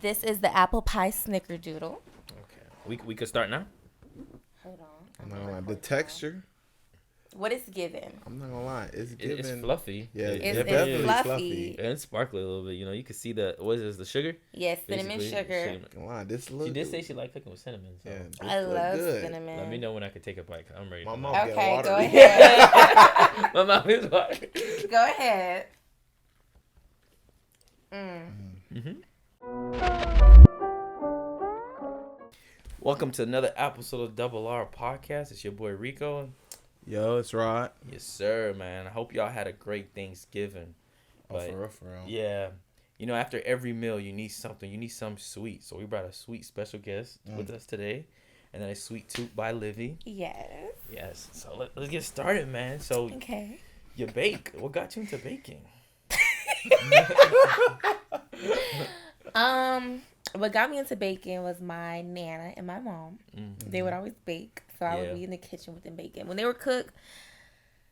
This is the apple pie snickerdoodle. Okay. We could start now? Hold on. I'm not gonna lie. The texture. What it's given. I'm not gonna lie. It's given. It's fluffy. Yeah, It's definitely fluffy. And it's sparkly a little bit. You know, you can see what is this, the sugar? Yes, cinnamon Basically, sugar. cinnamon. Come on, this She look. did say she liked cooking with cinnamon. So. Yeah, this I look love good. cinnamon. Let me know when I can take a bite. I'm ready. My for mouth that. get Okay, watery. go ahead. My mouth is watering. Go ahead. Welcome to another episode of Double.R.Podcast. It's your boy Rico. Yo, it's Rod. Yes, sir, man. I hope y'all had a great Thanksgiving. But, For real. yeah. You know, after every meal, you need something. You need something sweet. So we brought a sweet special guest with us today. And then a sweet tooth by Livy. Yes. Yes. So let's get started, man. So Okay. you bake. What got you into baking? What got me into baking was my nana and my mom. Mm-hmm. They would always bake, so I Yeah. would be in the kitchen with them baking. When they would cook,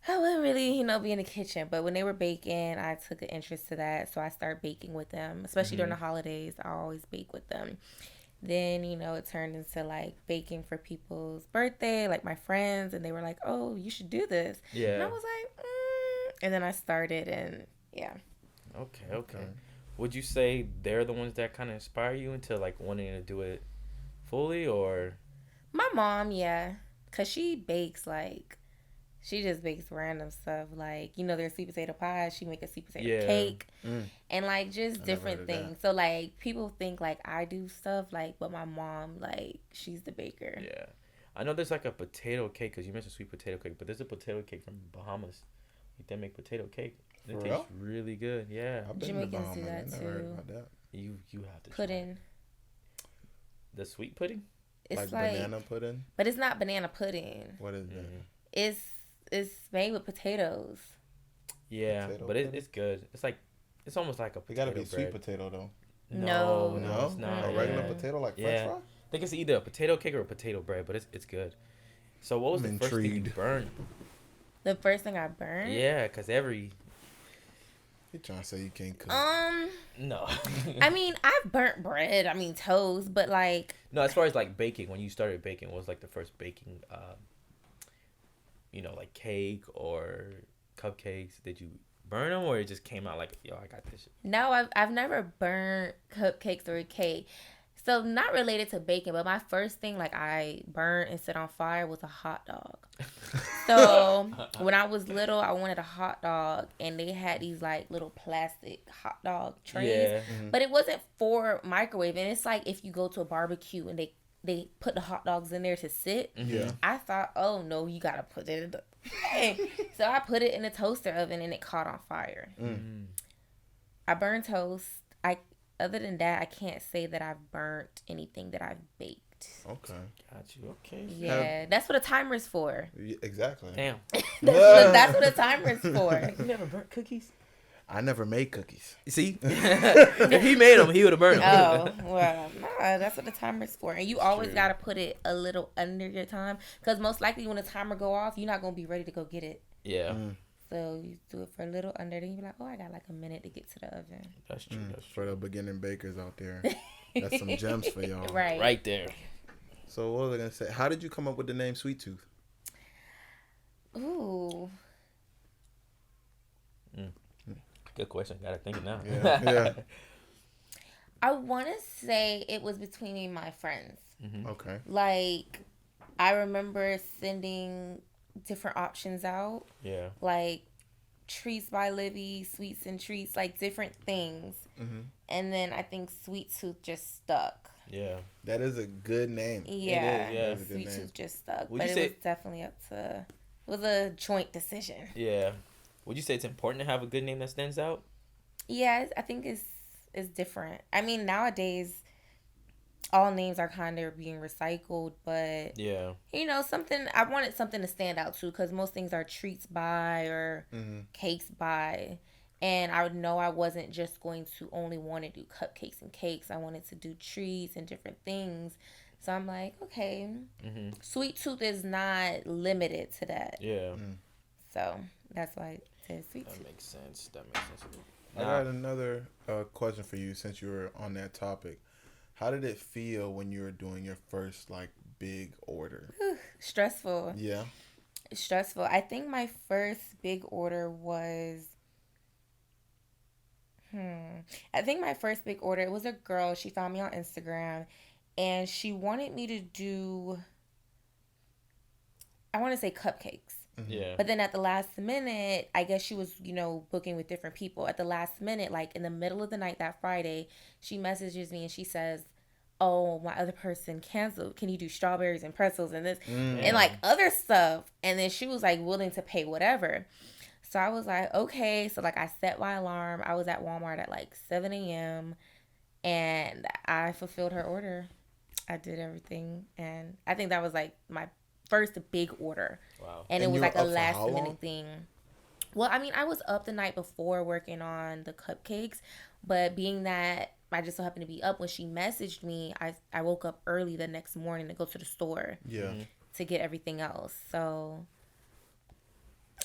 I wouldn't really, be in the kitchen. But when they were baking, I took an interest to that, so I started baking with them. Especially during the holidays, I always bake with them. Then, it turned into, like, baking for people's birthday, like my friends, and they were like, oh, you should do this. Yeah. And I was like, And then I started, and, yeah. Okay. Would you say they're the ones that kind of inspire you into, like, wanting to do it fully, or? My mom, yeah. Because she bakes, like, she just bakes random stuff. Like, there's sweet potato pie. She make a sweet potato cake. And, like, just different things. So, like, people think, like, I do stuff, like, but my mom, like, she's the baker. Yeah. I know there's, like, a potato cake, because you mentioned sweet potato cake, but there's a potato cake from Bahamas. They make potato cake. It tastes real? really good. Yeah. I've been Jamaicans to Bahamas. do that, I never heard too. about that. You have to Pudding. try it. The sweet pudding? It's like like, banana pudding. but it's not banana pudding. What is that? It's made with potatoes. Yeah, Potato but pudding? it's good. It's almost like a It potato gotta be bread. sweet potato though. No. No, it's not. A regular yeah. potato like French Yeah. fry. I think it's either a potato cake or a potato bread, but it's good. So what was I'm the first thing you intrigued. burned? The first thing I burned? Yeah, because You trying to say you can't cook? no. I mean, I've burnt bread. I mean, toast, but like. No, as far as like baking, when you started baking, what was like the first baking, like cake or cupcakes? Did you burn them, or it just came out like, yo, I got this shit? No, I've never burnt cupcakes or a cake. So not related to baking, but my first thing like I burnt and set on fire was a hot dog. So when I was little, I wanted a hot dog, and they had these like little plastic hot dog trays, Yeah. but it wasn't for microwave. And it's like if you go to a barbecue and they put the hot dogs in there to sit. Yeah. I thought, oh no, you gotta put it in the. So I put it in the toaster oven, and it caught on fire. I burned toast. Other than that, I can't say that I've burnt anything that I've baked. Okay. Got you. Okay. Yeah, that's what a timer's for. Exactly. Damn. That's what a timer's for. You never burnt cookies? I never made cookies. See? If he made them, he would have burned them. Oh, well, nah, that's what the timer's for. And you always got to put it a little under your time. Because most likely when the timer go off, you're not going to be ready to go get it. Yeah. So you do it for a little under, then you be like, oh, I got like a minute to get to the oven. That's true. That's For the beginning bakers out there, that's some gems for y'all. Right. right there. So what was I gonna say? How did you come up with the name Sweet Tooth? Ooh. Good question. Gotta think it now. Yeah. I want to say it was between me and my friends. Okay. Like, I remember sending different options out. Yeah. Like, treats by Livy, sweets and treats, like different things. And then I think Sweet Tooth just stuck. Yeah. That is a good name. Yeah. yeah. That is a good Sweet name. Tooth just stuck. Would but you it say- was definitely up to... It was a joint decision. Yeah. Would you say it's important to have a good name that stands out? Yeah, I think it's different. I mean, nowadays, all names are kind of being recycled, but Yeah. I wanted something to stand out too, because most things are treats by or cakes by, and I would know I wasn't just going to only want to do cupcakes and cakes. I wanted to do treats and different things. So I'm like, okay, Sweet Tooth is not limited to that. Yeah. So that's why I said Sweet That Tooth. makes sense. I got another question for you since you were on that topic. How did it feel when you were doing your first like big order? Stressful. Yeah. Stressful. I think my first big order was I think my first big order, it was a girl. She found me on Instagram and she wanted me to do, I want to say cupcakes. Yeah. But then at the last minute, I guess she was, booking with different people. At the last minute, like in the middle of the night that Friday, she messages me and she says, "Oh, my other person canceled. Can you do strawberries and pretzels and this and like other stuff?" And then she was like willing to pay whatever. So I was like, okay. So like I set my alarm. I was at Walmart at like 7 a.m. and I fulfilled her order. I did everything. And I think that was like my first big order. Wow. And it And was you like were a up for last how long? minute thing. Well, I mean, I was up the night before working on the cupcakes, but being that I just so happened to be up when she messaged me, I woke up early the next morning to go to the store Yeah. to get everything else. So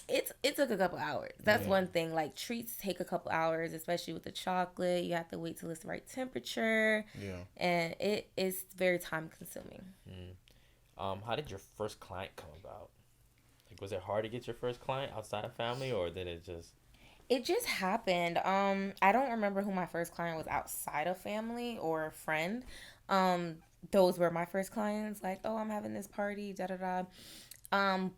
it took a couple hours. That's one thing. Like treats take a couple hours, especially with the chocolate. You have to wait till it's the right temperature. Yeah. And it is very time consuming. How did your first client come about? Like, was it hard to get your first client outside of family, or did it just? It just happened. I don't remember who my first client was outside of family or a friend. Those were my first clients. Like, oh, I'm having this party, da da da.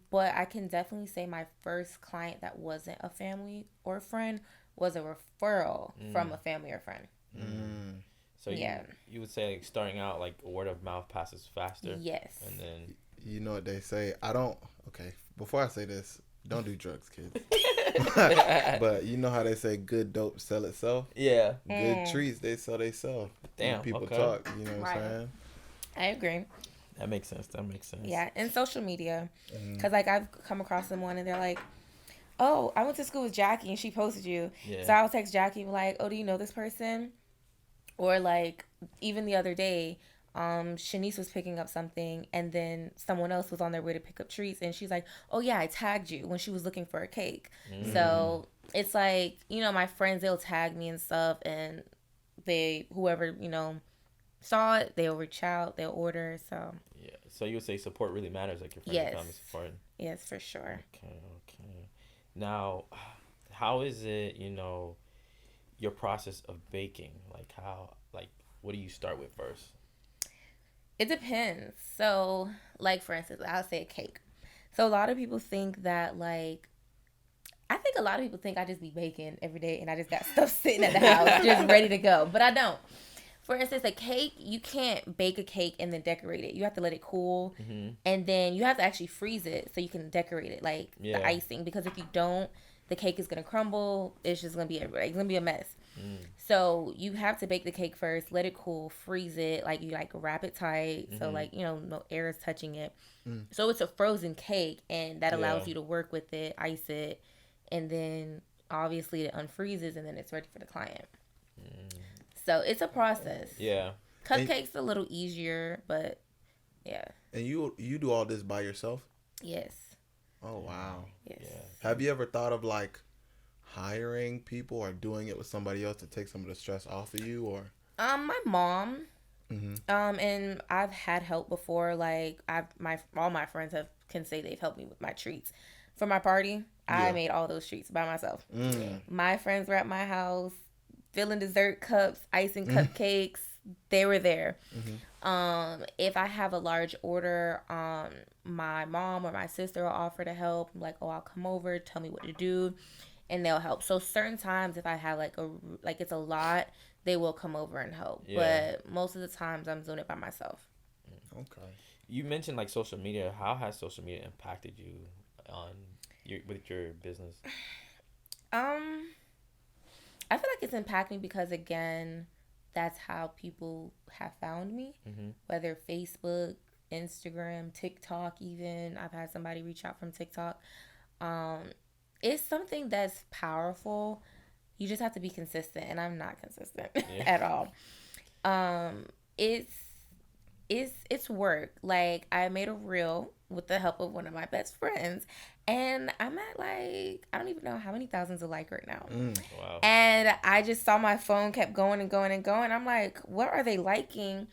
But I can definitely say my first client that wasn't a family or a friend was a referral from a family or friend. So you would say like starting out like word of mouth passes faster. Yes. And then You know what they say? Okay, before I say this, don't do drugs, kids. But you know how they say good dope sell itself? yeah. Good treats, they sell themselves. Damn, People okay. talk, you know what Right. I'm saying? I agree. That makes sense. Yeah, and social media. Because, like, I've come across someone and they're like, oh, I went to school with Jackie and she posted you. Yeah. So I'll text Jackie and be like, oh, do you know this person? Or, like, even the other day, Shanice was picking up something and then someone else was on their way to pick up treats and she's like, oh, yeah, I tagged you when she was looking for a cake. So it's like, my friends, they'll tag me and stuff and whoever, saw it, they'll reach out, they'll order. So Yeah. So you would say support really matters, like your friends and family support. yes, for sure. Okay. Now, how is it, your process of baking? What do you start with first? It depends. So, like, for instance, I'll say a cake. So a lot of people think that, like, I think a lot of people think I just be baking every day and I just got stuff sitting at the house just ready to go. But I don't. For instance, a cake, you can't bake a cake and then decorate it. You have to let it cool. And then you have to actually freeze it so you can decorate it, like the icing. Because if you don't, the cake is going to crumble. It's just going to be it's going to be a mess. So you have to bake the cake first, let it cool, freeze it. Like, you, like, wrap it tight. So, like, no air is touching it. So it's a frozen cake, and that allows you to work with it, ice it. And then, obviously, it unfreezes, and then it's ready for the client. So it's a process. Yeah. Cupcakes a little easier, but yeah. And you do all this by yourself? Yes. Oh, wow. Yes. Yeah. Have you ever thought of like hiring people or doing it with somebody else to take some of the stress off of you? Or My mom. And I've had help before. Like, all my friends can say they've helped me with my treats for my party. I made all those treats by myself. My friends were at my house, filling dessert cups, icing cupcakes. They were there. If I have a large order, my mom or my sister will offer to help. I'm like, oh, I'll come over, tell me what to do, and they'll help. So certain times, if I have like it's a lot, they will come over and help. Yeah. But most of the times, I'm doing it by myself. okay. You mentioned like social media. How has social media impacted you with your business? I feel like it's impacting me because, again, that's how people have found me. Whether Facebook, Instagram, TikTok, even. I've had somebody reach out from TikTok. It's something that's powerful. You just have to be consistent, and I'm not consistent at all. It's work. Like, I made a reel with the help of one of my best friends. And I'm at like, I don't even know how many thousands of like right now. Wow. And I just saw my phone kept going and going and going. I'm like, what are they liking?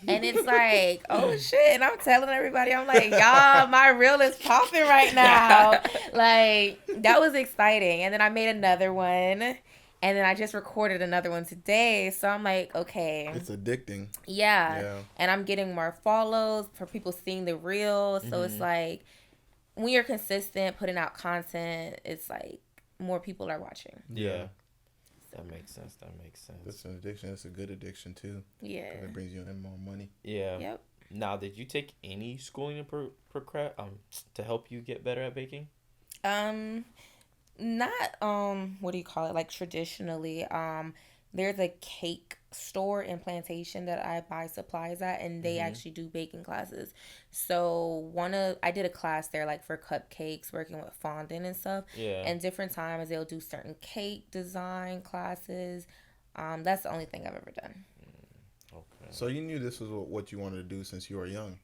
And it's like, oh shit. And I'm telling everybody, I'm like, y'all, my reel is popping right now. Like, that was exciting. And then I made another one. And then I just recorded another one today. So I'm like, okay. It's addicting. Yeah. And I'm getting more follows for people seeing the reel. So it's like, when you're consistent putting out content, it's like more people are watching. Yeah. That makes sense. It's an addiction. It's a good addiction too. Yeah. It brings you in more money. Yeah. Yep. Now, did you take any schooling to help you get better at baking? Not what do you call it? Like traditionally, there's a cake store in Plantation that I buy supplies at, and they actually do baking classes. So I did a class there, like for cupcakes, working with fondant and stuff. Yeah. And different times they'll do certain cake design classes. That's the only thing I've ever done. Okay. So you knew this was what you wanted to do since you were young?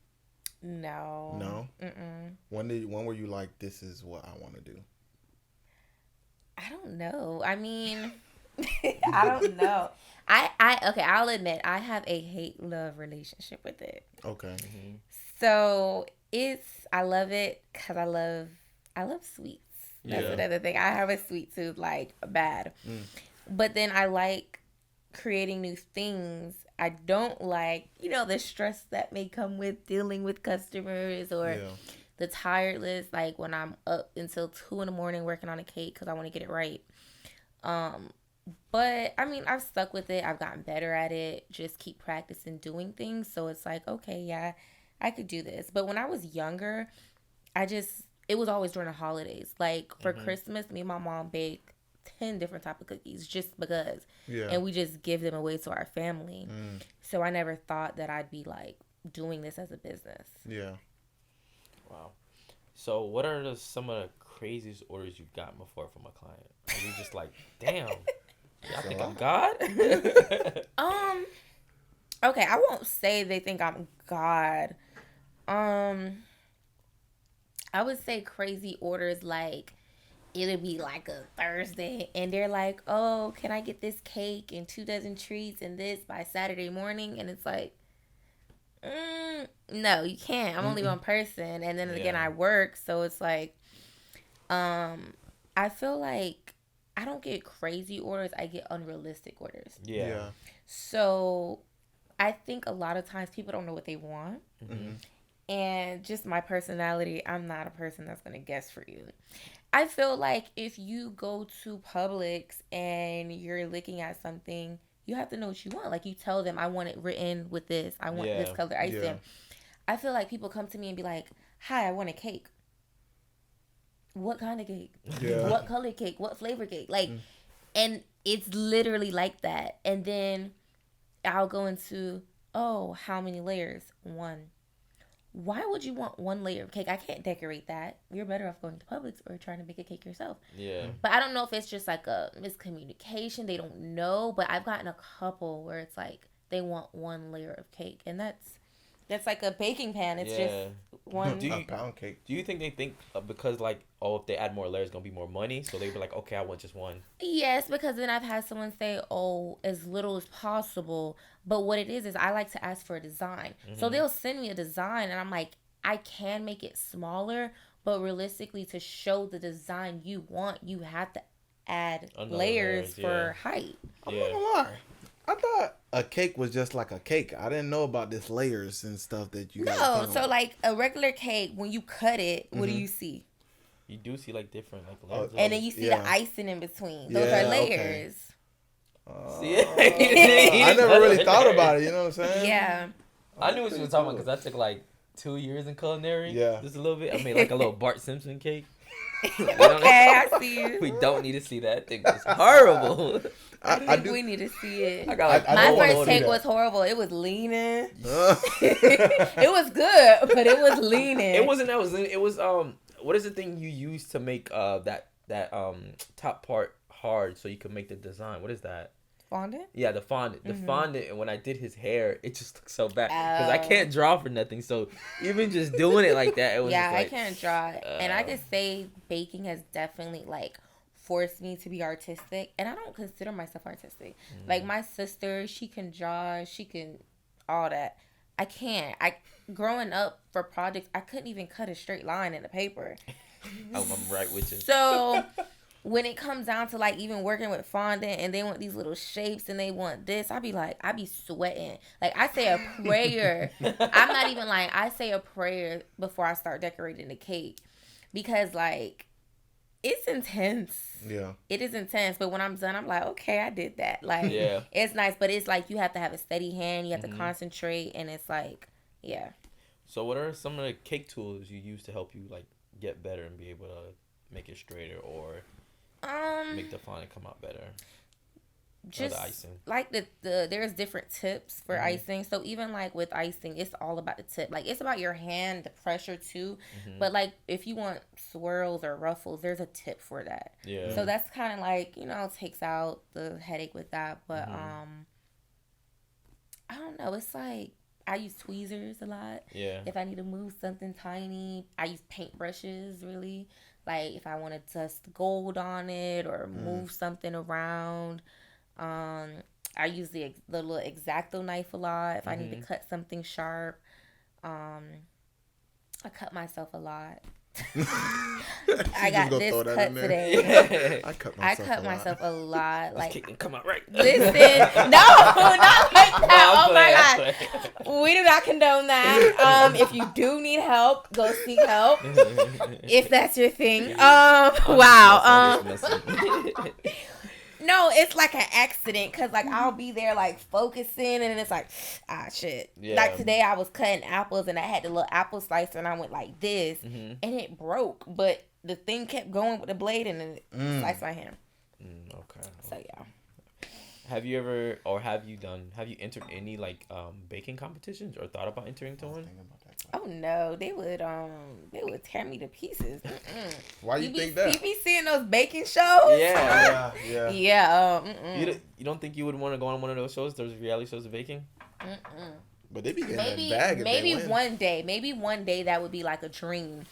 No. No? Mm-mm. When were you like, this is what I want to do? I don't know. I mean, I don't know. Okay, I'll admit I have a hate-love relationship with it. Okay. So I love it because I love sweets. That's Yeah. another thing. I have a sweet tooth, like bad. But then I like creating new things. I don't like, the stress that may come with dealing with customers or the tiredness, like when I'm up until 2 a.m. working on a cake because I want to get it right. But I mean, I've stuck with it. I've gotten better at it. Just keep practicing doing things. So it's like, okay, yeah, I could do this. But when I was younger, it was always during the holidays. Like for Christmas, me and my mom bake 10 different type of cookies just because. Yeah. And we just give them away to our family. So I never thought that I'd be like doing this as a business. Yeah. Wow. So what are some of the craziest orders you've gotten before from a client? Are you just like, damn, I think I'm God? Okay, I won't say they think I'm God. I would say crazy orders like it'll be like a Thursday and they're like, oh, can I get this cake and 2 dozen treats and this by Saturday morning? And it's like, no, you can't. I'm only one person. And then again, I work. So it's like, I feel like I don't get crazy orders. I get unrealistic orders. Yeah. So I think a lot of times people don't know what they want. And just my personality, I'm not a person that's going to guess for you. I feel like if you go to Publix and you're looking at something, you have to know what you want. Like you tell them, I want it written with this. I want this color icing. Yeah. I feel like people come to me and be like, hi, I want a cake. What kind of cake? Yeah. What color cake? What flavor cake? Like, and it's literally like that. And then I'll go into, oh, how many layers? 1. Why would you want 1 layer of cake? I can't decorate that. You're better off going to Publix or trying to make a cake yourself. Yeah. But I don't know if it's just like a miscommunication. They don't know. But I've gotten a couple where it's like they want 1 layer of cake. And that's like a baking pan. It's just one. A pound cake. Do you think they think because like, oh, if they add more layers, it's going to be more money? So they be like, okay, I want just 1. Yes, because then I've had someone say, oh, as little as possible. But what it is I like to ask for a design. So they'll send me a design and I'm like, I can make it smaller. But realistically, to show the design you want, you have to add layers for height. I'm not gonna lie. I thought a cake was just like a cake. I didn't know about this layers and stuff that you got. No, so like a regular cake, when you cut it, what do you see? You do see like different like layers. And then you see the icing in between. Those are layers. Okay. I never really thought about it. You know what I'm saying? Yeah. I knew what you were talking about because I took like 2 years in culinary. Yeah. Just a little bit. I made like a little Bart Simpson cake. Okay, I see you. We don't need to see that. Thing was horrible. I think we need to see it. My first cake was horrible. It was leaning. It was good, but it was leaning. It wasn't that was leaning. It was what is the thing you use to make that top part hard so you can make the design? What is that? Fondant? Yeah, the fondant. The fondant, and when I did his hair, it just looked so bad. Because I can't draw for nothing. So even just doing it like that, it was just like... I can't draw. And I could say baking has definitely, like, forced me to be artistic. And I don't consider myself artistic. Like, my sister, she can draw. She can... all that. I can't. Growing up for projects, I couldn't even cut a straight line in the paper. I'm right with you. So... when it comes down to like even working with fondant and they want these little shapes and they want this, I be sweating. Like I say a prayer. I'm not even lying. I say a prayer before I start decorating the cake because like it's intense. Yeah. It is intense. But when I'm done, I'm like, okay, I did that. Like it's nice, but it's like you have to have a steady hand. You have to concentrate, and it's like, yeah. So what are some of the cake tools you use to help you like get better and be able to make it straighter or make the fondant come out better? Just the icing. Like the there's different tips for icing. So even like with icing, it's all about the tip. Like it's about your hand, the pressure too. But like if you want swirls or ruffles, there's a tip for that. Yeah. So that's kind of like, takes out the headache with that. But I don't know. It's like I use tweezers a lot. Yeah. If I need to move something tiny, I use paintbrushes really. Like if I want to dust gold on it or move something around. I use the little X-Acto knife a lot if I need to cut something sharp. I cut myself a lot. I got this cut today. I cut myself a lot. Like this cake come out right. Listen, no, not like that. Oh my God, we do not condone that. If you do need help, go seek help. If that's your thing. Wow. No, it's like an accident because like I'll be there like focusing and it's like shit. Yeah. Like today I was cutting apples and I had the little apple slicer and I went like this and it broke, but the thing kept going with the blade and then it sliced my hand. Okay. So yeah. Have you entered any like baking competitions or thought about entering to one? Oh no, they would tear me to pieces. Why you think that? You be seeing those baking shows? Yeah. You don't think you would want to go on one of those shows? Those reality shows of baking? But they be getting that bag. Maybe one day that would be like a dream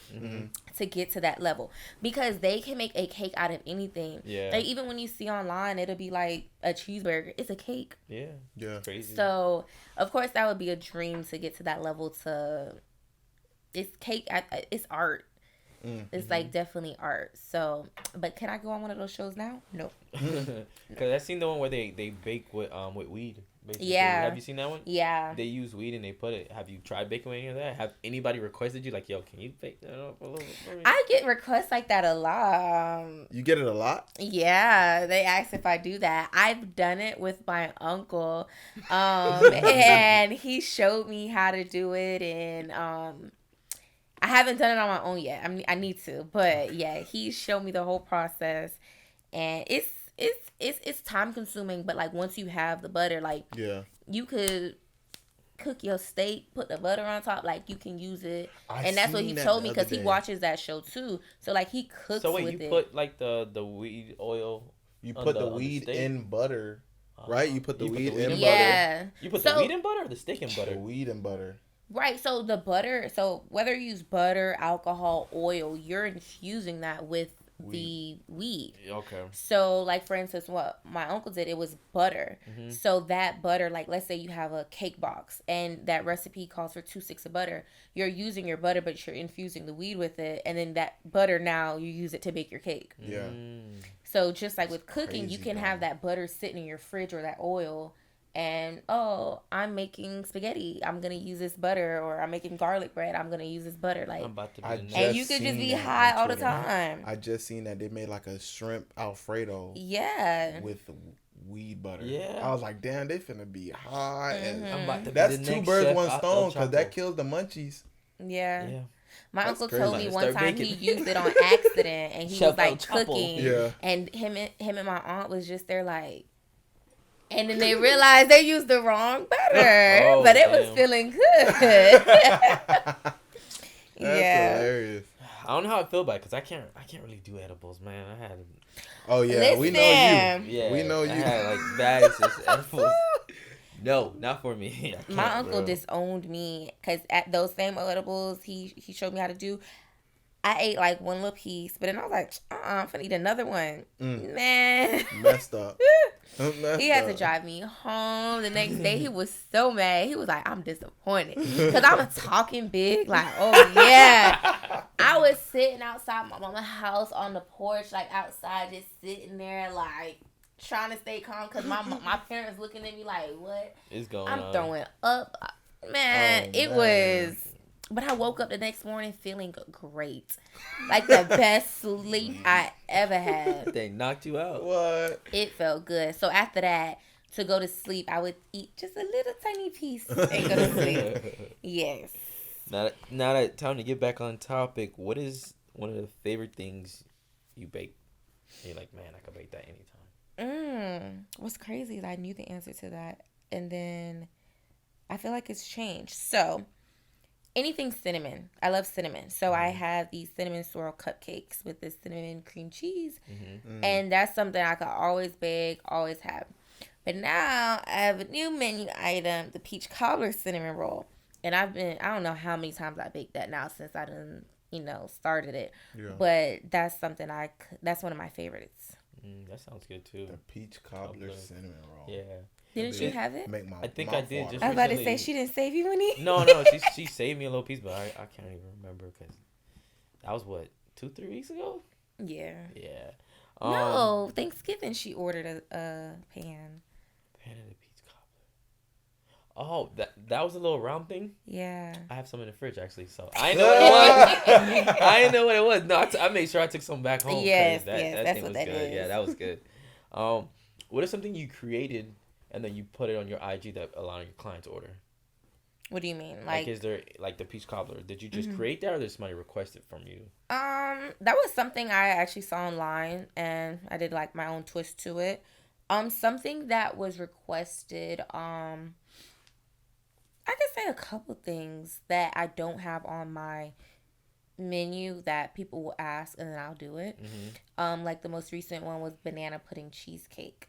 to get to that level because they can make a cake out of anything. Yeah. Like even when you see online, it'll be like a cheeseburger. It's a cake. Yeah. It's crazy. So of course that would be a dream to get to that level. It's cake. It's art. It's like definitely art. So, but can I go on one of those shows now? No. Because I've seen the one where they bake with weed. Basically. Yeah. Have you seen that one? Yeah. They use weed and they put it. Have you tried baking with any of that? Have anybody requested you like, yo, can you bake that up a little bit for me? I get requests like that a lot. You get it a lot? Yeah. They ask if I do that. I've done it with my uncle. And he showed me how to do it and I haven't done it on my own yet. I need to, but yeah, he showed me the whole process, and it's time consuming. But like once you have the butter, like you could cook your steak, put the butter on top, like you can use it, and that's what he told me because he watches that show too. So like he cooks. So wait, with you it. Put like the weed oil. You put the weed in butter, right? You put the weed in butter. Yeah. You put the weed in butter or the steak in butter? The weed in butter. Right, so the butter, so whether you use butter, alcohol, oil, you're infusing that with the weed. Okay. So, like, for instance, what my uncle did, it was butter. So that butter, like, let's say you have a cake box, and that recipe calls for 2 sticks of butter. You're using your butter, but you're infusing the weed with it, and then that butter, now, you use it to bake your cake. Yeah. So, just like with cooking, you can have that butter sitting in your fridge or that oil, and I'm making spaghetti, I'm gonna use this butter, or I'm making garlic bread, I'm gonna use this butter, like, and you could just be high all the time. I just seen that they made like a shrimp Alfredo with weed butter. I was like, damn, they finna be high. And that's 2 birds 1 stone because that kills the munchies. My uncle told me one time he used it on accident and he was like cooking and him and my aunt was just there like, and then they realized they used the wrong butter, but it was feeling good. That's hilarious. I don't know how I feel about it because I can't really do edibles, man. Oh yeah, we know you. Yeah, we know you. I had like bags of edibles. No, not for me. My uncle disowned me because at those same edibles he showed me how to do. I ate like one little piece, but then I was like, I'm finna eat another one. Man. Messed up. He had to drive me home the next day. He was so mad. He was like, I'm disappointed. Because I was talking big, like, oh yeah. I was sitting outside my mama's house on the porch, like outside, just sitting there, like, trying to stay calm. Because my parents looking at me like, what? It's going on. I'm throwing up. Man, it was... But I woke up the next morning feeling great. Like the best sleep I ever had. They knocked you out. What? It felt good. So after that, to go to sleep, I would eat just a little tiny piece and go to sleep. Yes. Now that time to get back on topic, what is one of the favorite things you bake? You're like, man, I could bake that anytime. What's crazy is I knew the answer to that. And then I feel like it's changed. So... anything cinnamon. I love cinnamon. So I have these cinnamon swirl cupcakes with this cinnamon cream cheese. And that's something I could always bake, always have. But now I have a new menu item, the peach cobbler cinnamon roll. And I don't know how many times I baked that now since I done, started it. Yeah. But that's something that's one of my favorites. That sounds good too. The peach cobbler cinnamon roll. Yeah. Didn't you have it? I think I did. Just I was about to say she didn't save you any. No, she saved me a little piece, but I can't even remember because that was what 2-3 weeks ago. Yeah. Yeah. No, Thanksgiving she ordered a pan. Pan of the peach cobbler. Oh, that was a little round thing. Yeah. I have some in the fridge actually, so I know what it was. I didn't know what it was. No, I made sure I took some back home. Yes, that that's thing what was that good. is. Yeah, that was good. What is something you created and then you put it on your IG that allowing your clients to order? What do you mean? Like is there like the peach cobbler? Did you just create that, or did somebody request it from you? That was something I actually saw online, and I did like my own twist to it. Something that was requested. I could say a couple things that I don't have on my menu that people will ask, and then I'll do it. Like the most recent one was banana pudding cheesecake.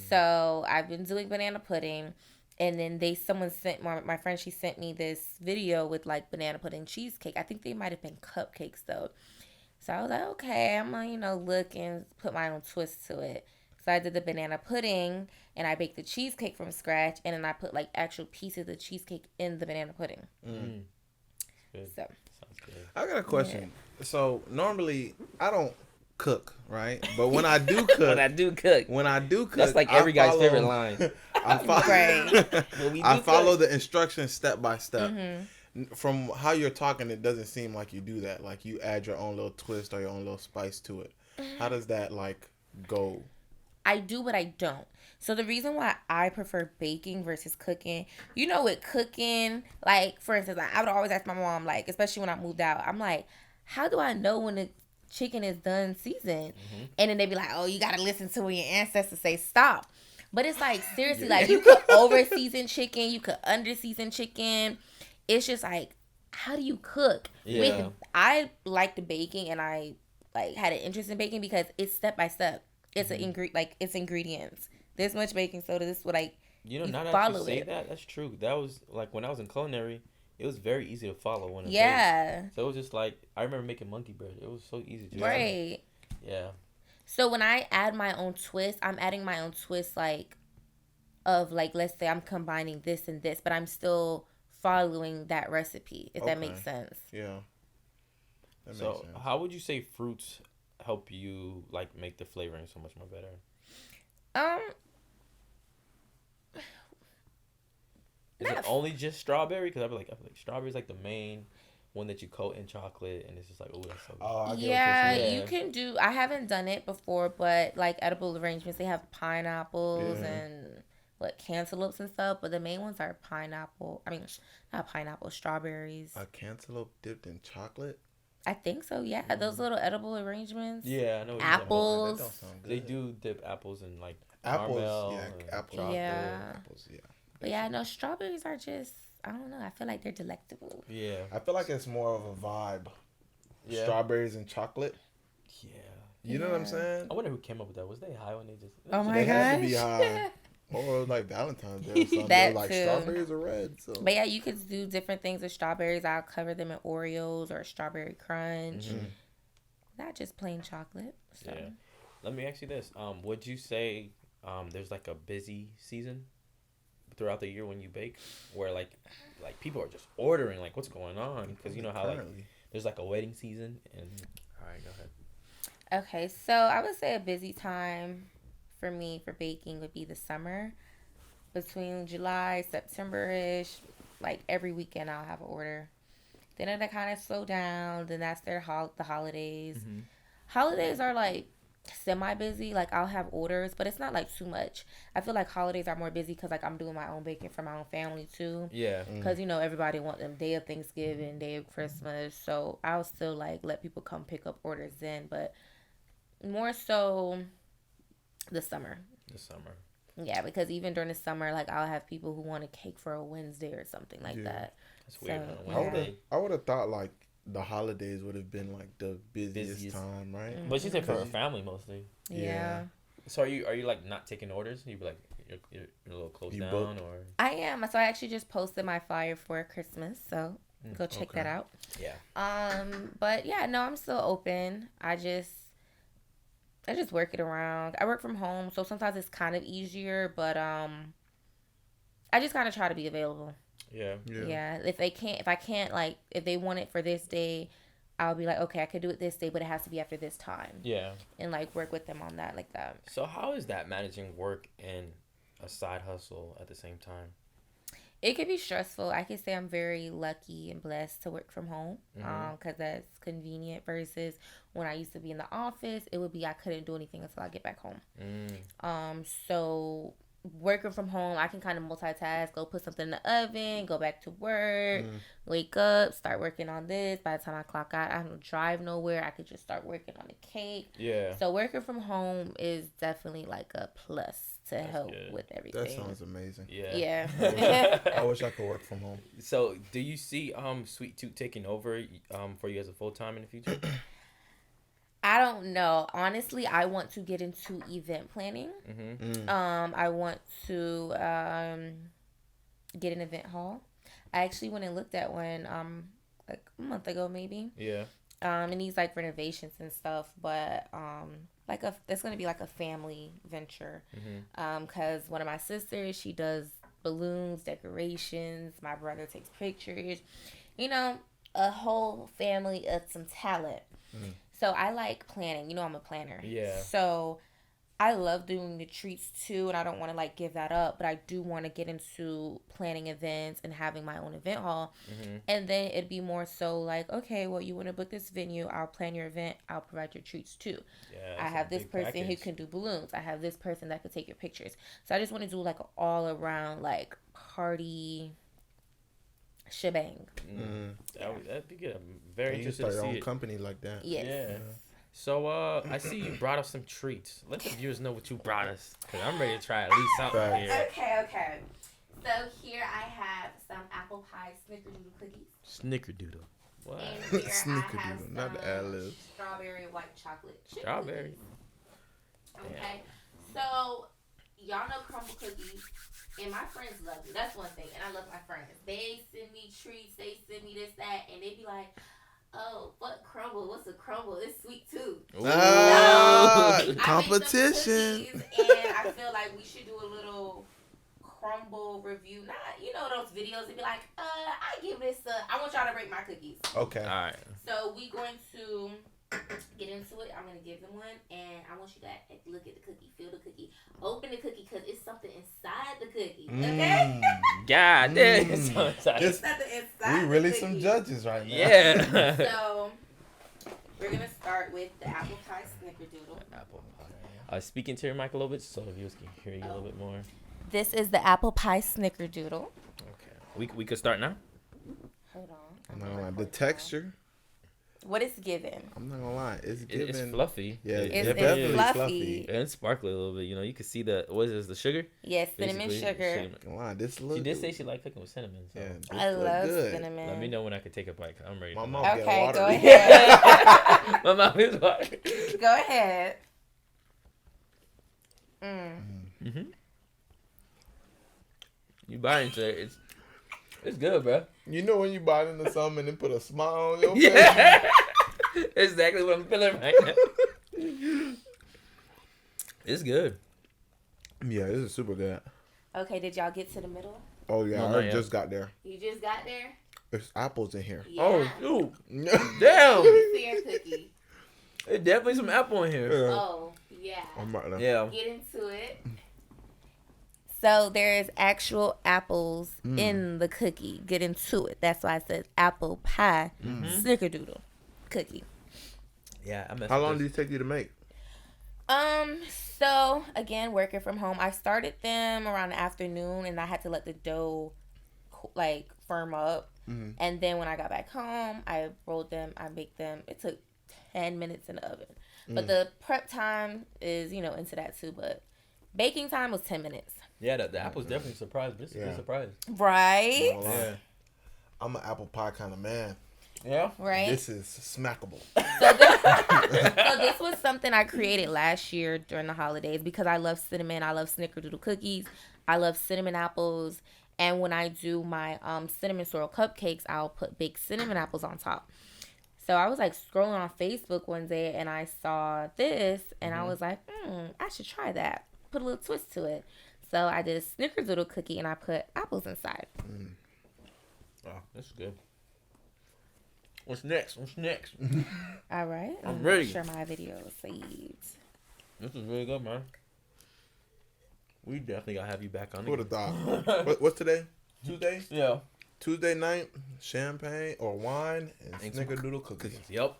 So I've been doing banana pudding, and then someone sent my friend. She sent me this video with like banana pudding cheesecake. I think they might have been cupcakes though. So I was like, okay, I'm gonna look and put my own twist to it. So I did the banana pudding, and I baked the cheesecake from scratch, and then I put like actual pieces of cheesecake in the banana pudding. Good. So sounds good. I got a question. Yeah. So normally I don't cook, right? But when I do cook, when I do cook, that's like every guy's favorite line. I follow the instructions step by step. From how you're talking, it doesn't seem like you do that. Like you add your own little twist or your own little spice to it. How does that like go? I do, but I don't. So the reason why I prefer baking versus cooking, with cooking, like for instance, I would always ask my mom, like especially when I moved out, I'm like, how do I know when the chicken is done seasoned? And then they be like, oh, you gotta listen to when your ancestors say stop. But it's like seriously, like you could over season chicken, you could under season chicken. It's just like, how do you cook? I like the baking, and I like had an interest in baking because it's step by step. It's it's ingredients. This much baking soda. This is what now that you say that, that's true. That was like when I was in culinary. It was very easy to follow when it baked. So it was just like I remember making monkey bread. It was so easy to do. Right. Yeah. So when I add my own twist, I'm adding my own twist of let's say I'm combining this and this, but I'm still following that recipe, if that makes sense. Yeah. That makes sense. How would you say fruits help you make the flavoring so much more better? Is it only just strawberry? Because I feel like strawberry is the main one that you coat in chocolate, and it's just that's so good. You can do. I haven't done it before, but edible arrangements, they have pineapples and cantaloupes and stuff. But the main ones are pineapple. I mean, not pineapple, strawberries. A cantaloupe dipped in chocolate. I think so. Yeah, those little edible arrangements. Yeah, I know. Apples. That don't sound good. They do dip apples in apples. Caramel Apples. Apples, But yeah, no, strawberries are just, I don't know. I feel like they're delectable. Yeah. I feel like it's more of a vibe. Yeah. Strawberries and chocolate. Yeah. You know what I'm saying? I wonder who came up with that. Was they high when they just? Oh my They gosh. had to be high. Or like Valentine's Day or something. That Like too. strawberries are red. So. But yeah, you could do different things with strawberries. I'll cover them in Oreos or strawberry crunch. Mm-hmm. Not just plain chocolate. So. Yeah. Let me ask you this. Would you say there's like a busy season throughout the year when you bake, where like people are just ordering, like what's going on? Because you know how like there's like a wedding season and. All right, go ahead. Okay, so I would say a busy time for me for baking would be the summer. Between July, September-ish, like every weekend I'll have an order. Then it'll kind of slow down. Then that's the holidays. Mm-hmm. Holidays are like semi-busy. Like I'll have orders, but it's not like too much. I feel like holidays are more busy because like I'm doing my own baking for my own family too. Yeah. Because you know everybody want them day of Thanksgiving, day of Christmas. So I'll still like let people come pick up orders then, but more so the summer. The summer. Yeah, because even during the summer, like I'll have people who want a cake for a Wednesday or something like that. That's weird. So, I would have thought like the holidays would have been like the busiest time, right? But she said for her family mostly. Yeah. So are you like not taking orders? You be like you're a little closed down booked? or? I am. So I actually just posted my flyer for Christmas. So go check that out. Yeah. But yeah, no, I'm still open. I just work it around. I work from home, so sometimes it's kind of easier, but I just kind of try to be available. Yeah. Yeah. If I can't, like, if they want it for this day, I'll be like, okay, I could do it this day, but it has to be after this time. Yeah. And like work with them on that, like that. So how is that managing work and a side hustle at the same time? It could be stressful. I could say I'm very lucky and blessed to work from home, because that's convenient versus when I used to be in the office, it would be I couldn't do anything until I get back home. So working from home, I can kind of multitask, go put something in the oven, go back to work, wake up, start working on this. By the time I clock out, I don't drive nowhere. I could just start working on a cake. Yeah. So working from home is definitely like a plus to help with everything. That sounds amazing. Yeah. Yeah. I wish I could work from home. So do you see Sweet Tooth taking over for you as a full time in the future? I don't know. Honestly, I want to get into event planning. I want to get an event hall. I actually went and looked at one like a month ago maybe. Yeah. It needs like renovations and stuff, but it's gonna be like a family venture. Cause one of my sisters, she does balloons, decorations. My brother takes pictures. You know, a whole family of some talent. So I like planning. You know, I'm a planner. Yeah. So I love doing the treats too, and I don't want to like give that up, but I do want to get into planning events and having my own event hall. And then it'd be more so like, okay, well, you want to book this venue, I'll plan your event, I'll provide your treats too. Yeah, I have this person who can do balloons. I have this person that could take your pictures. So I just want to do like an all around like party shebang. That'd be good. I'm very interested start to your see own it. company like that. Yes. Yeah. So I see you brought us some treats. Let the viewers know what you brought us, cause I'm ready to try at least something here. Okay. So here I have some apple pie snickerdoodle cookies. Snickerdoodle. What? And here I have Snickerdoodle, not the some ad-libs. strawberry white chocolate chip Strawberry. cookies. Okay. So y'all know crumble cookies, and my friends love me. That's one thing, and I love my friends. They send me treats. They send me this, that, and they be like, "Oh, what crumble? What's a crumble? It's Sweet Tooth." Competition. And I feel like we should do a little crumble review. Not, you know, those videos and be like, I give this I want y'all to rate my cookies. Okay. All right. So we going to get into it. I'm going to give them one, and I want you to look at the cookie, feel the cookie, open the cookie, because it's something inside the cookie. Okay? God damn. It's so exciting. It's something inside We really the some cookie. judges right now. Yeah. So we're going to start with the apple pie snickerdoodle. Apple pie. Speaking to your mic a little bit so the viewers can hear you a little bit more. This is the apple pie snickerdoodle. Okay. We could start now? Hold on. No, the texture. What is given? I'm not gonna lie, it's given. It's fluffy. Yeah, it's definitely fluffy. And sparkly a little bit. You know, you can see what is this, the sugar? Yes, cinnamon sugar. Come on, this She did say she liked cooking with cinnamon. So. Yeah, I love good. cinnamon. Let me know when I can take a bite. I'm ready. My for mouth that. get Okay, watery. go ahead. My mouth is watering. Go ahead. You buy into it. It's good, bro. You know when you bite into something and then put a smile on your face? Yeah. Exactly what I'm feeling right now. It's good. Yeah, this is super good. Okay, did y'all get to the middle? Oh yeah, No, I not just got there. You just got there? There's apples in here. Yeah. Oh, shoot. Yeah. Damn. Fair cookie. There's definitely some apple in here. Oh, yeah. I'm right now. Yeah. Get into it. So there's actual apples in the cookie. Get into it. That's why it says apple pie snickerdoodle cookie. Yeah, I messed How with long this. do these take you to make? So again, working from home, I started them around the afternoon, and I had to let the dough like firm up. And then when I got back home, I rolled them, I baked them. It took 10 minutes in the oven, but the prep time is into that too. But baking time was 10 minutes. Yeah, the apple's definitely a surprise. This is a surprise. Right. Yeah. I'm an apple pie kind of man. Yeah. Right. This is smackable. So this was something I created last year during the holidays because I love cinnamon. I love snickerdoodle cookies. I love cinnamon apples. And when I do my cinnamon swirl cupcakes, I'll put baked cinnamon apples on top. So I was like scrolling on Facebook one day and I saw this and I was like, I should try that. Put a little twist to it. So I did a snickerdoodle cookie and I put apples inside. Oh, that's good. What's next? All right. I'm ready. Share my video saved. This is really good, man. We definitely gotta have you back on. Who would have thought? What's today? Tuesday? Yeah. Tuesday night, champagne or wine and some snickerdoodle cookies. Yep.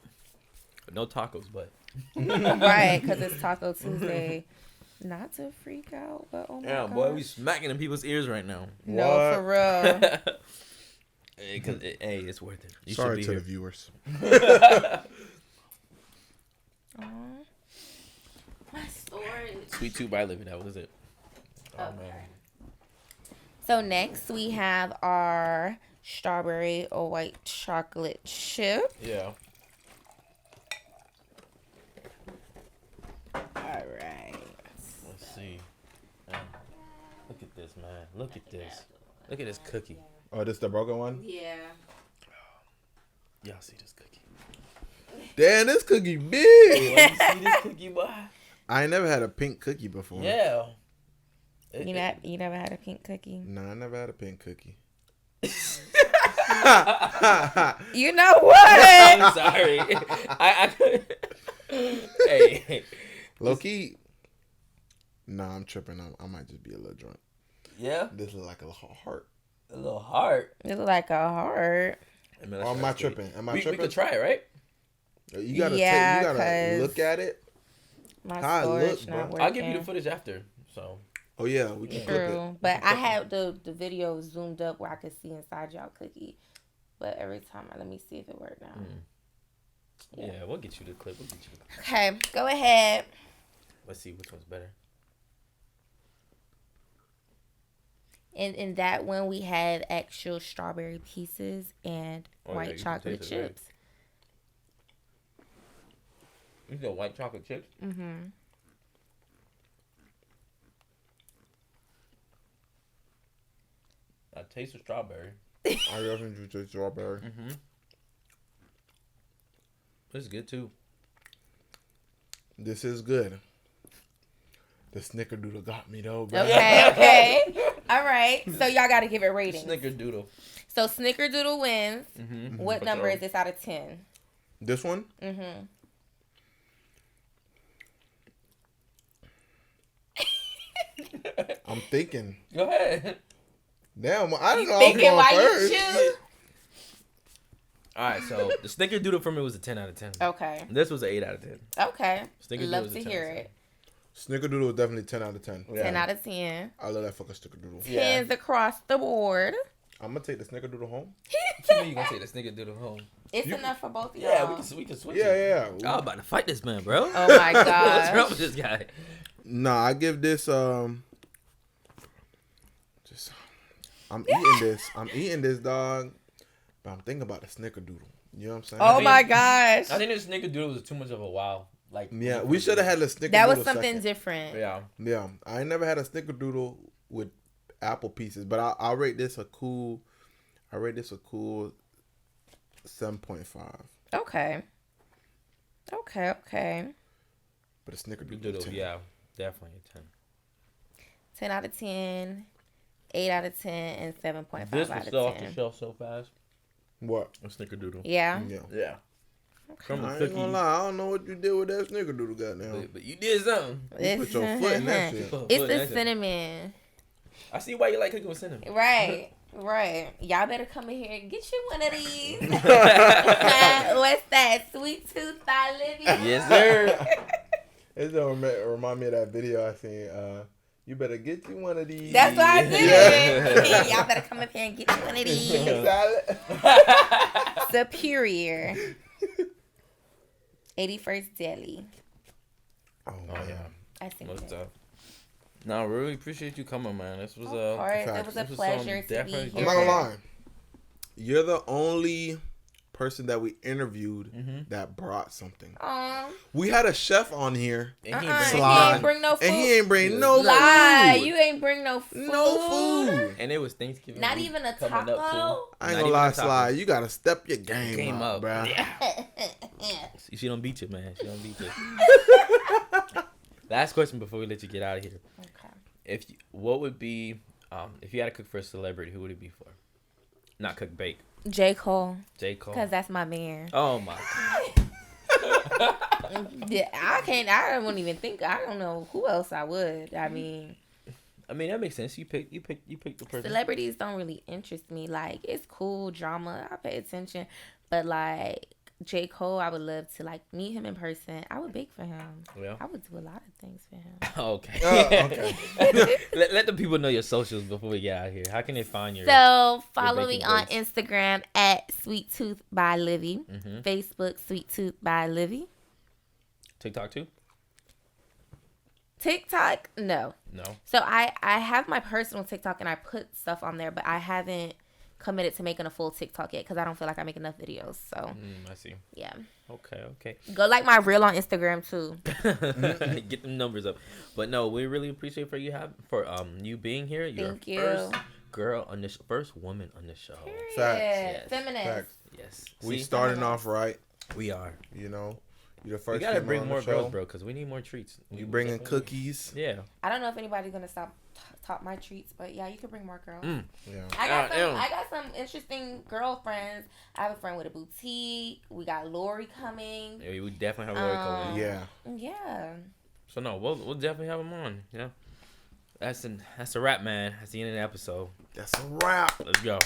But no tacos, but. Right, because it's Taco Tuesday. Not to freak out, but oh my Yeah, God. boy, we smacking in people's ears right now. No, What? for real. Because hey, it's worth it. You Sorry should to be the viewers. Aw. My storage. Sweet Tooth by Living. That was it. Oh Okay. man. So next we have our strawberry or white chocolate chip. Yeah. All right. Let's see. Look at this, man. Look at this. Look at this cookie. Oh, this the broken one? Yeah. Y'all see this cookie? Damn, this cookie big. You see this cookie, boy? I ain't never had a pink cookie before. Yeah. You never had a pink cookie? No, I never had a pink cookie. You know what? I'm sorry. Hey. Low key. Nah, I'm tripping. I might just be a little drunk. Yeah. This look like a little heart. A little heart. It's like a heart. Or am I tripping? Am I We tripping? could try it, right? You gotta Yeah, you gotta 'cause look at it. My How it storage look, not bro? working. I'll give you the footage after. So. Oh yeah, we can clip it. True, but I had the video zoomed up where I could see inside y'all cookie. But every time, let me see if it worked now. Yeah, we'll get you the clip. Okay, go ahead. Let's see which one's better. And in that one, we had actual strawberry pieces and white chocolate taste it, right? chips. You got white chocolate chips? Mm-hmm. I taste the strawberry. I definitely taste strawberry. Mm-hmm. This is good too. This is good. The snickerdoodle got me though, bro. Okay. All right. So y'all got to give it ratings. Snickerdoodle. So Snickerdoodle wins. Mm-hmm. What number is this out of 10? This one? Mm-hmm. I'm thinking. Go ahead. Damn, I don't know. I was Thinking going why first. you choose? All right, so the Snickerdoodle for me was a 10 out of 10. Okay. This was an 8 out of 10. Okay. Snickerdoodle Love was a to 10 hear out of 10. it. Snickerdoodle was definitely 10 out of 10. 10 out of 10. I love that fucking snickerdoodle. Tens across the board. I'm gonna take the snickerdoodle home. What you mean you gonna take the Snickerdoodle home? It's enough for both of y'all. Yeah, we can switch. Yeah. I'm about to fight this man, bro. Oh my god. What's wrong with this guy? Nah, I give this I'm eating this dog, but I'm thinking about the snickerdoodle. You know what I'm saying? Oh my gosh. I think the snickerdoodle was too much of a wow. Like, yeah, we should have had a snickerdoodle. That was something different. Yeah. I ain't never had a snickerdoodle with apple pieces, but I'll rate this a cool 7.5. Okay. But a snickerdoodle, 10. Yeah, definitely a 10. 10 out of 10, 8 out of 10, and 7.5 This out was of 10. so off the shelf so fast. What? A snickerdoodle. Yeah. Yeah. Okay. I ain't gonna lie, I don't know what you did with that snickerdoodle, goddamn. But you did something. You put your foot in that shit. It's the cinnamon. I see why you like cooking with cinnamon. Right. Y'all better come in here and get you one of these. What's that? Sweet Tooth by Livy? Yes, sir. It don't remind me of that video I seen. You better get you one of these. That's what I did. Y'all better come up here and get you one of these. Superior. 81st Deli. Oh yeah. I think Most that. No, I really appreciate you coming, man. This was Of course, it was a pleasure to be here. I'm not gonna lie. You're the only person that we interviewed that brought something. We had a chef on here. And he ain't bring no food. And he ain't bring no Lie, food. you ain't bring no food. No food. And it was Thanksgiving. Not even a taco. I ain't gonna lie, Sly. You gotta step your game up, bro. Yeah. She don't beat you, man. She don't beat you. Last question before we let you get out of here. Okay. What would be if you had to cook for a celebrity, who would it be for? Not cook, bake. J. Cole. J. Cole. Because that's my man. Oh my God. Yeah, I wouldn't even think. I don't know who else I would. I mean, that makes sense. You pick the person. Celebrities don't really interest me. Like, it's cool drama. I pay attention, but like J. Cole, I would love to like meet him in person. I would bake for him. Yeah. I would do a lot of things for him. Okay. let the people know your socials before we get out of here. How can they find your? So follow me on Instagram at Sweet Tooth by Livy. Facebook Sweet Tooth by Livy. TikTok too? TikTok, no. So I have my personal TikTok and I put stuff on there, but I haven't committed to making a full TikTok yet because I don't feel like I make enough videos. So I see. Yeah. Okay. Go like my reel on Instagram too. Get them numbers up. But no, we really appreciate you being here. Thank you. First woman on the show. Facts. Yes. Feminist. Facts. Yes. We starting off right. We are. You know, you're the first. We gotta bring on more the show. girls, bro, because we need more treats. You bringing cookies? Yeah. I don't know if anybody's gonna top my treats, but yeah, you could bring more girls. Yeah. I got some interesting girlfriends. I have a friend with a boutique. We got Lori coming. Yeah, we definitely have Lori coming. Yeah. So no, we'll definitely have them on. Yeah. That's a wrap, man. That's the end of the episode. That's a wrap. Let's go.